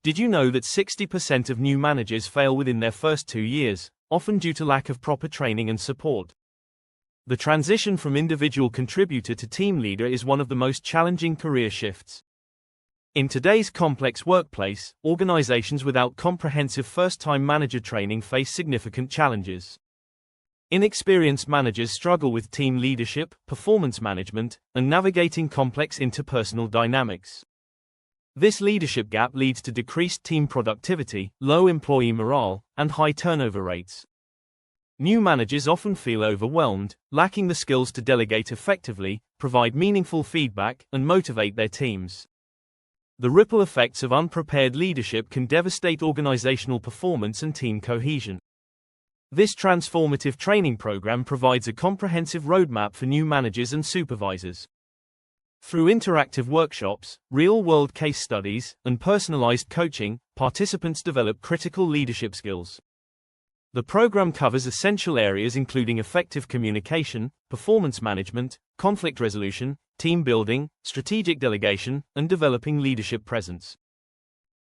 Did you know that 60% of new managers fail within their first 2 years, often due to lack of proper training and support? The transition from individual contributor to team leader is one of the most challenging career shifts. In today's complex workplace, organizations without comprehensive first-time manager training face significant challenges. Inexperienced managers struggle with team leadership, performance management, and navigating complex interpersonal dynamics. This leadership gap leads to decreased team productivity, low employee morale, and high turnover rates. New managers often feel overwhelmed, lacking the skills to delegate effectively, provide meaningful feedback, and motivate their teams. The ripple effects of unprepared leadership can devastate organizational performance and team cohesion. This transformative training program provides a comprehensive roadmap for new managers and supervisors. Through interactive workshops, real-world case studies, and personalized coaching, participants develop critical leadership skills. The program covers essential areas including effective communication, performance management, conflict resolution, team building, strategic delegation, and developing leadership presence.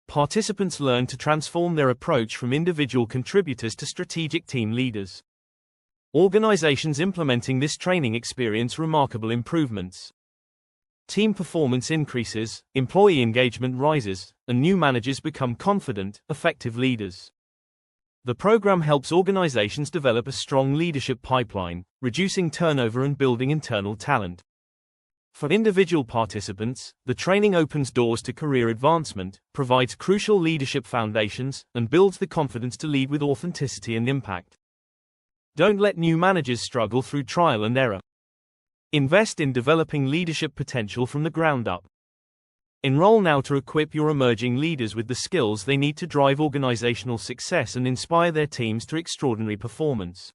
Participants learn to transform their approach from individual contributors to strategic team leaders. Organizations implementing this training experience remarkable improvements. Team performance increases, employee engagement rises, and new managers become confident, effective leaders. The program helps organizations develop a strong leadership pipeline, reducing turnover and building internal talent. For individual participants, the training opens doors to career advancement, provides crucial leadership foundations, and builds the confidence to lead with authenticity and impact. Don't let new managers struggle through trial and error. Invest in developing leadership potential from the ground up. Enroll now to equip your emerging leaders with the skills they need to drive organizational success and inspire their teams to extraordinary performance.